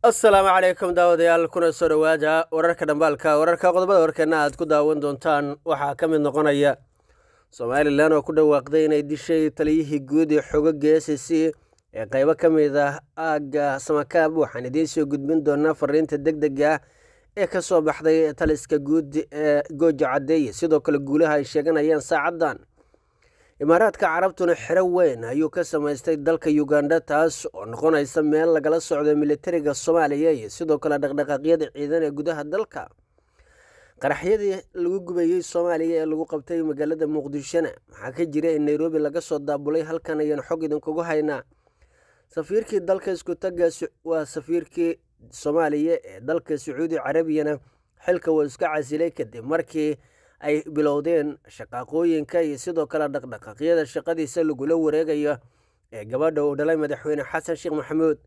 asalaamu calaykum daawadayaal kuna soo dhowaada wararka dhambaalka wararka qodobada warkeena aad ku daawan doontaan waxaa ka mid noqonaya somalilan oo ku dhawaaqday inay dishay taliyihii guud ee xoogagga s c ee qaybo ka mid ah aagga samakaab waxaan idiin soo gudbin doonaa fariinta deg dega ah ee ka soo baxday taliska guud ee gooja caddeeye sidoo kale guulaha ay sheeganayaan saacaddan imaaraadka carabtuna xero weyn ayuu ka samaystay dalka uganda taas oo noqonaysa meel lagala socdo militariga soomaaliya iyo sidoo kale dhaqdhaqaaqyada ciidan ee gudaha dalka qaraxyadii lagu gubayey soomaaliya ee lagu qabtay magaalada muqdishona waxaa ka jira in nairobi laga soo daabulay halkan ayaan xog idinkugu haynaa safiirkii dalka iskutaga waa safiirkii soomaaliya ee dalka sacuudi carabiyana xilka wuu iska casilay kadib markii ay bilowdeen shaqaaqooyinka iyo sidoo kale dhaqdhaqaaqyada shaqadiisa lagula wareegayo ee gabadha uu dhalay madaxweyne xasan sheekh maxamuud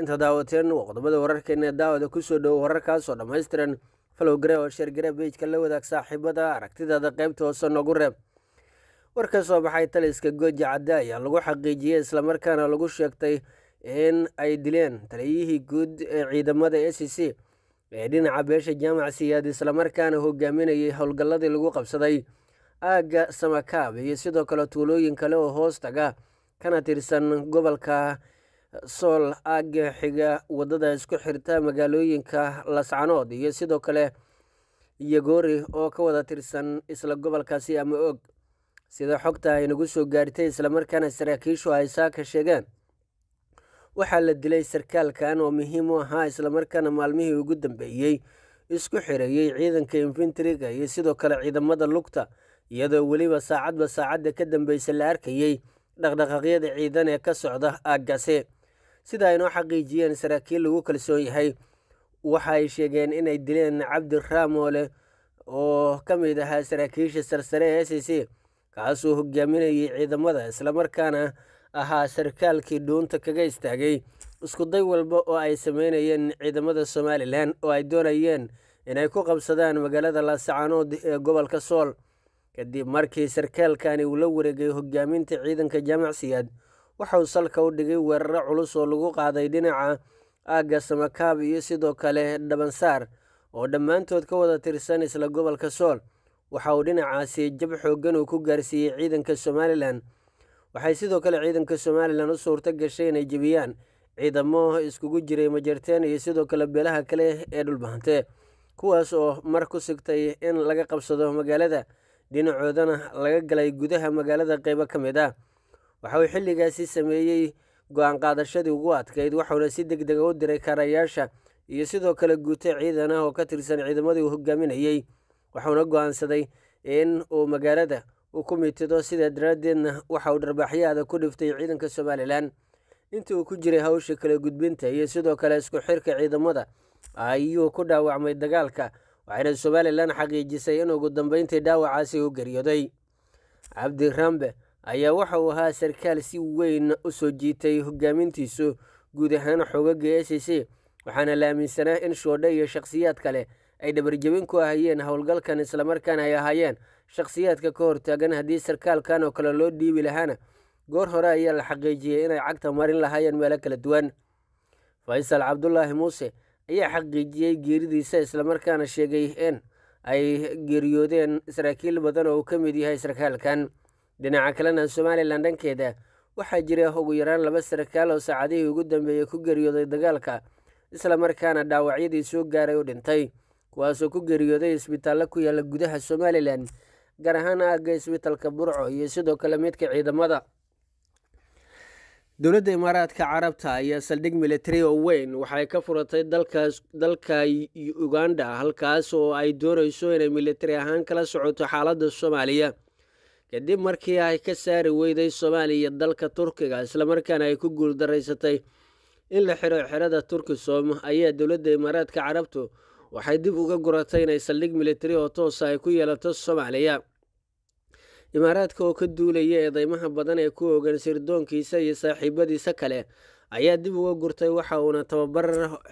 inta daawateen waa qodobada wararkeena daawada kusoo dhowo wararkaasoo dhammaystiran falowgare oo sheergare beijka la wadaag saaxiibada aragtidaada qaybta hoose noogu reeb war ka soo baxay taliska gooja cadde ayaa lagu xaqiijiyey islamarkaana lagu sheegtay in ay dileen taliyihii guud ee ciidamada s c ee dhinaca beesha jaamac siyaad islamarkaana hogaaminayay howlgalladii lagu qabsaday aagga samakaab iyo sidoo kale tuulooyin kale oo hoos taga kana tirsan gobolka sool aagga xiga wadada isku xirta magaalooyinka lascanood iyo sidoo kale yagoori oo ka wada tirsan isla gobolkaasi ama og sida xogta ay nagu soo gaartay islamarkaana saraakiishu ay saaka sheegeen waxaa la dilay sarkaalkan oo muhiim u ahaa islamarkaana maalmihii ugu dambeeyey isku xireeyey ciidanka infentriga iyo sidoo kale ciidamada lugta iyadoo weliba saacadba saacadda ka dambeysa la arkayey dhaqdhaqaaqyada ciidan ee ka socda aaggaasi sida aynoo xaqiijiyeen saraakiil lagu kalsoon yahay waxa ay sheegeen inay dileen cabdi raamoole oo ka mid ahaa saraakiisha sarsare ee s c kaasuu hogaaminayay ciidamada islamarkaana ahaa sarkaalkii dhuunta kaga istaagay iskuday walba oo ay sameynayeen ciidamada somalilan oo ay doonayeen inay ku qabsadaan magaalada laascaanood ee gobolka sool kadib markii sarkaalkani uu la wareegay hogaaminta ciidanka jaamac siyaad waxauu salka u dhigay weeraro culus oo lagu qaaday dhinaca aagga samakaab iyo sidoo kale dhabansaar oo dhammaantood ka wada tirsan isla gobolka sool waxa uu dhinacaasi jab xooggan uu ku gaarsiiyey ciidanka somalilan waxay sidoo kale ciidanka somalilan u suurto gashay inay jebiyaan ciidamo iskugu jiray majarteen iyo sidoo kale beelaha kale ee dhulbahante kuwaas oo mar ku sigtay in laga qabsado magaalada dhinacoodana laga galay gudaha magaalada qaybo ka mid ah waxa uu xilligaasi sameeyey go-aan qaadashadii ugu adkayd waxuuna si deg dega u diray kaarayaasha iyo sidoo kale guuto ciidan ah oo ka tirsan ciidamadii uu hogaaminayey waxuuna go-aansaday in uu magaalada uu ku mitido sidaa daraaddeedna waxa uu dharbaaxyaada ku dhiftay ciidanka somalilan intii uu ku jiray hawsha kala gudbinta iyo sidoo kale isku xirka ciidamada ayuu ku dhaawacmay dagaalka waxayna somalilan xaqiijisay in ugu dambeyntii dhaawacaasi uu geeriyooday cabdi rambe ayaa waxa uu ahaa sarkaal si weyn u soo jiitay hogaamintiisu guud ahaan xoogagga s c waxaana la aaminsanaa in shoodhe iyo shakhsiyaad kale ay dhabarjebin ku ahayeen howlgalkan islamarkaana ay ahaayeen shakhsiyaadka ka hortaagan haddii sarkaalkan oo kale loo dhiibi lahaana goor hore ayaa la xaqiijiyey inay cagta marin lahaayeen meelo kala duwan faysal cabdulaahi muuse ayaa xaqiijiyey geeridiisa islamarkaana sheegay in ay geeriyoodeen saraakiil badan oo uu ka mid yahay sarkaalkan dhinaca kalena somalilan dhankeeda waxaa jira ugu yaraan 2 sarkaal oo saacadihii ugu dambeeyey ku geeriyooday dagaalka islamarkaana dhaawacyadii soo gaaray u dhintay kuwaasoo ku geeriyooday isbitaallo ku yaala gudaha somalilan gaar ahaan aagga isbitaalka burco iyo sidoo kale midka ciidamada dowladda imaaraadka carabta ayaa saldhig militari oo weyn waxay ka furatay dalka uganda halkaas oo ay doonayso inay militari ahaan kala socoto xaaladda soomaaliya kadib markii ay ka saari weyday soomaaliya dalka turkiga islamarkaana ay ku guuldaraysatay in la xiro xerada turkisom ayaa dowladda imaaraadka carabtu waxay dib uga guratay inay saldhig militari oo toosa ay ku yeelato soomaaliya imaaraadka oo ka duulaya eedeymaha badan ee ku ogan sirdoonkiisa iyo saaxiibadiisa kale ayaa dib uga gurtay waxa uuna tababar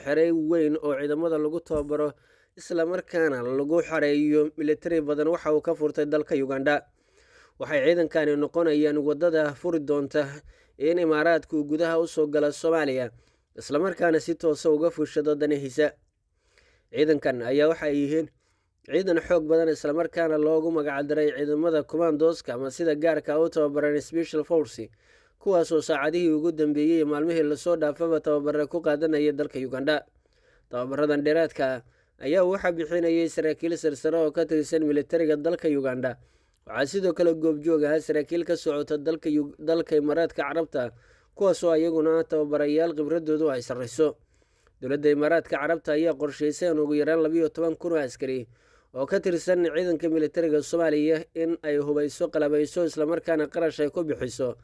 xerey weyn oo ciidamada lagu tababaro islamarkaana lagu xareeyo militari badan waxa uu ka furtay dalka uganda waxay ciidankani noqonayaan wadada furi doonta in imaaraadku gudaha usoo gala soomaaliya islamarkaana si toosa uga fushado danahiisa. ciidankan ayaa waxa ay yihiin ciidan xoog badan islamarkaana loogu magacdaray ciidamada commandoska ama sida gaarka u tababaran special force, kuwaasoo saacadihii ugu dambeeyey maalmihii lasoo dhaafaba tababare ku qaadanaya dalka Uganda. tababaradan dheeraadka ayaa waxaa bixinayay saraakiil sarsare oo ka tirsan militariga dalka Uganda. waxaa sidoo kale goobjoog ah saraakiil ka socota dalka Imaaraadka Carabta, kuwaasoo ayaguna tababarayaal khibradoodu ay sarreyso. dowladda Imaaraadka Carabta ayaa qorshaysay ugu yaraan 12,000 oo askari oo ka tirsan ciidanka militariga Soomaaliya in ay hubayso, qalabayso islamarkaana qarash ay ku bixiso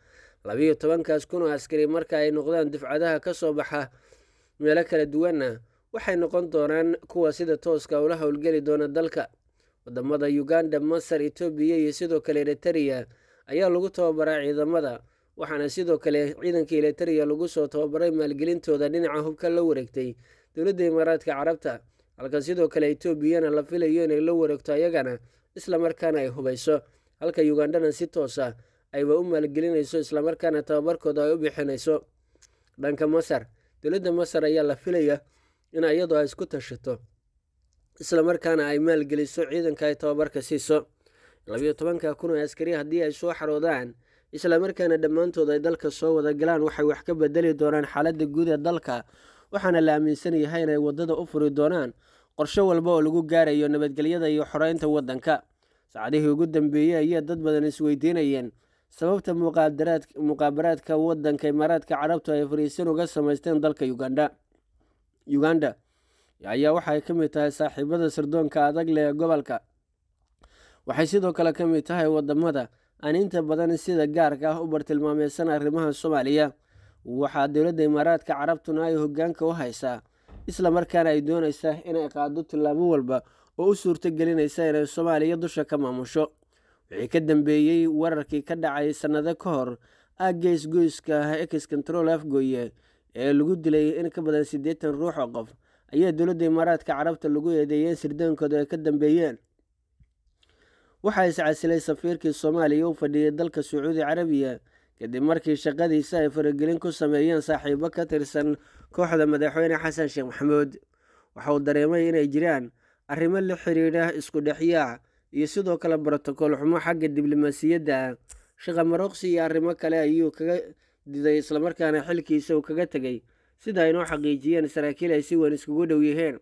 12,000 oo askari marka ay noqdaan dufcadaha ka soo baxa meelo kala duwanna waxay noqon doonaan kuwa sida tooska ula howlgeli doona dalka. wadamada Uganda, Masar, Itoobiya iyo sidoo kale Eritrea ayaa lagu tababaraa ciidamada, waxaana sidoo kale ciidanka Eritrea lagu soo tababaray maalgelintooda dhinaca hubka la wareegtay dowladda Imaaraadka Carabta, halka sidoo kale Itoobiyana la filayo inay la wareegto ayagana islamarkaana ay hubayso, halka Ugandana si toosa ayba u maalgelinayso islamarkaana tababarkooda ay u bixinayso. dhanka Masar, dowladda Masar ayaa la filaya in iyadoo ay isku tashato islamarkaana ay maalgeliso ciidanka ay tababarka siiso. 12,000 oo askari haddii ay soo xaroodaan islamarkaana dhammaantood ay dalka soo wada galaan waxay wax ka bedeli doonaan xaaladda guud ee dalka, waxaana la aaminsan yahay inay waddada u furi doonaan qorshe walba oo lagu gaarayo nabadgelyada iyo xoreynta waddanka. saacadihii ugu dambeeyey ayaa dad badan isweydiinayeen sababta muqaabaraadka waddanka Imaaraadka Carabtu ay fariisin uga samaysteen dalka Uganda ayaa waxay ka mid tahay saaxiibada sirdoonka adag leh ee gobolka. waxay sidoo kale ka mid tahay wadamada aan inta badan sida gaarka ah u bartilmaameysan arrimaha Soomaaliya. waxaa dowladda Imaaraadka Carabtuna ay hoggaanka u haysaa islamarkaana ay doonaysaa inay qaado tillaabo walba oo u suurto gelinaysa inay Soomaaliya dusha ka maamusho. wixii ka dambeeyey wararkii ka dhacay sannado ka hor geesgoyska Ex-Control Afgoye ee lagu dilay in ka badan 80 ruux oo qof ayaa dowladda Imaaraadka Carabta lagu eedeeyay in sirdoonkooda ay ka dambeeyeen. waxaa iscasilay safiirkii Soomaaliya u fadhiyay dalka Sacuudi Carabiya kadib markii shaqadiisa ay faragelin ku sameeyeen saaxiibo ka tirsan kooxda madaxweyne Xasan Sheekh Maxamuud. waxa uu dareemay inay jiraan arrimo la xiriira isku dhexyaac iyo sidoo kale borotokool xumo xagga diblomaasiyadda. shaqa marooqsi iyo arrimo kale ayuu kaga diday islamarkaana xilkiisa uu kaga tegay, sida ay noo xaqiijiyeen saraakiil ay si weyn iskugu dhow yihiin.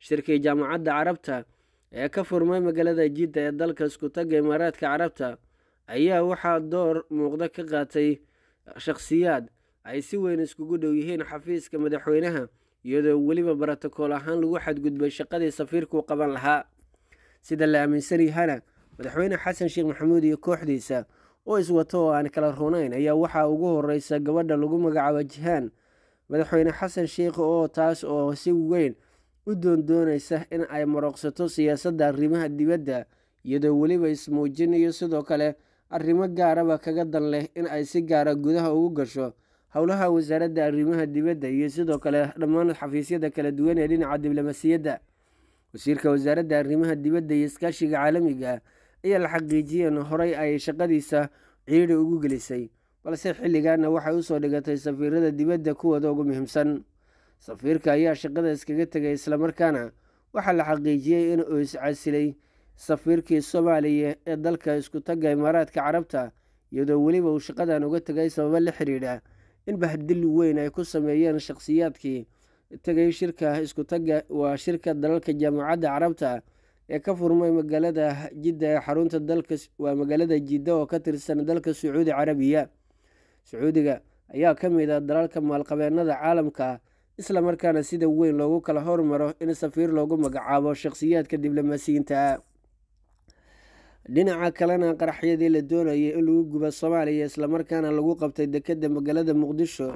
shirkii jaamacadda Carabta ee ka furmay magaalada Jidda ee dalka isku tagga Imaaraadka Carabta ayaa waxaa door muuqda ka qaatay shakhsiyaad ay si weyn iskugu dhow yihiin xafiiska madaxweynaha, iyadoo weliba borotokool ahaan lagu xadgudbay shaqadii safiirku qaban lahaa. sida la aaminsan yahana madaxweyne Xasan Sheekh Maxamuud iyo kooxdiisa oo iswato oo aan kala runayn ayaa waxaa ugu horeysa gabadha lagu magacaabo Jihaan. madaxweyne Xasan Sheekh oo taas oo si weyn u doonaysa in ay marooqsato siyaasadda arrimaha dibadda, iyadoo weliba ismuujin iyo sidoo kale arrimo gaaraba kaga dan leh in ay si gaara gudaha ugu gasho howlaha wasaaradda arrimaha dibadda iyo sidoo kale dhammaan xafiisyada kala duwan ee dhinaca diblomaasiyadda. wasiirka wasaaradda arrimaha dibadda iyo iskaashiga caalamiga ayaa la xaqiijiyay in horey ay shaqadiisa ciidhi ugu gelisay, balse xilligaana waxay usoo dhigatay safiirada dibadda kuwooda ugu muhiimsan. safiirka ayaa shaqada iskaga tegay islamarkaana waxaa la xaqiijiyey in uu iscasilay safiirkii Soomaaliya ee dalka isku tagga Imaaraadka Carabta, iyadoo weliba uu shaqadan uga tegay sababo la xiriira in bahdil weyn ay ku sameeyeen shakhsiyaadkii tegay shirka isku tagga waa shirka dalalka jaamacadda Carabta ee ka furmay magaalada Jidda ee xarunta dalka waa magaalada Jidda oo ka tirsan dalka Sacuudi Carabiya. Sacuudiga ayaa ka mid ah dalalka maalqabeennada caalamka islamarkaana sida weyn loogu kala hormaro in safiir loogu magacaabo shakhsiyaadka diblomaasiyiinta. dhinaca kalena qaraxyadii la doonayay in lagu gubo Soomaaliya islamarkaana lagu qabtay dekedda magaalada Muqdisho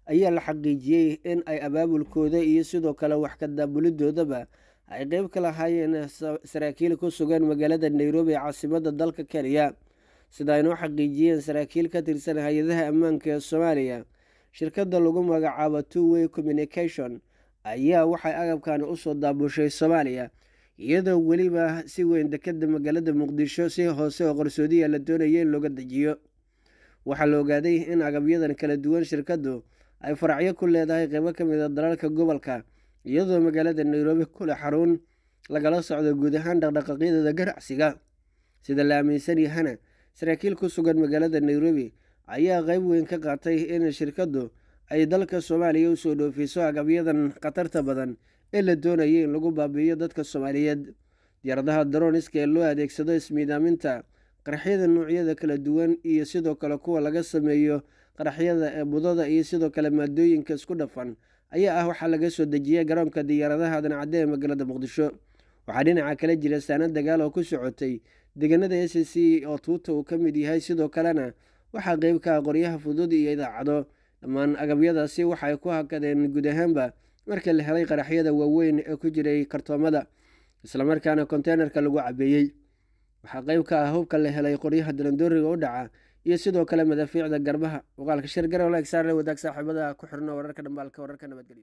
ayaa la xaqiijiyey in ay abaabulkooda iyo sidoo kale wax ka daabulidoodaba ay qayb ka lahaayeen saraakiil ku sugan magaalada Nairobi ee caasimadda dalka Kenya. sida ay noo xaqiijiyeen saraakiil ka tirsan hay-adaha ammaanka ee Soomaaliya, shirkadda lagu magacaabo Two Way Communication ayaa waxay agabkan u soo daabushay Soomaaliya, iyadoo weliba si weyn dekedda magaalada Muqdisho si hoose oo qarsoodiya la doonayay in looga dejiyo. waxaa la ogaaday in agabyadan kala duwan shirkaddu ay faracyo ku leedahay qaybo ka mid a dalalka gobolka, iyadoo magaalada Nairobi kule xarun lagala socdo guud ahaan dhaqdhaqaaqyada ganacsiga. Sida la aaminsan yahana, saraakiil ku sugan magaalada Nairobi ayaa qayb weyn ka qaatay in shirkaddu ay dalka Soomaaliya u soo dhoofiso agabyadan khatarta badan ee la doonayay in lagu baabi'iyo dadka Soomaaliyeed. Diyaaradaha droniska ee loo adeegsado ismiidaaminta, qaraxyada noocyada kala duwan iyo sidoo kale kuwa laga sameeyo qaraxyada ee budada iyo sidoo kale maadooyinka isku dhafan ayaa waxaa laga soo dejiyay garoonka diyaaradaha Aadan Cadde ee magaalada Muqdisho. Waxaa dhinaca kale jira saanad dagaal oo ku socotay deegaanada SSC oo tuuta uu ka mid yahay, sidoo kalena waxaa qayb ka ah qoryaha fudud iyo idaacado. Dhammaan agabyadaasi waxay ku hakadeen guud ahaanba marka la helay qaraxyada waaweyn ee ku jiray kartoomada, islamarkaana konteenarka lagu cabeeyey. Waxaa qayb ka ah hubka la helay qoryaha darandooriga u dhaca iyo sidoo kale madaafiicda garbaha. Muuqaalka shir garow la egsaar la wadaag saaxiibada ku xirna wararka dhambaalka wararka nabadgelyo.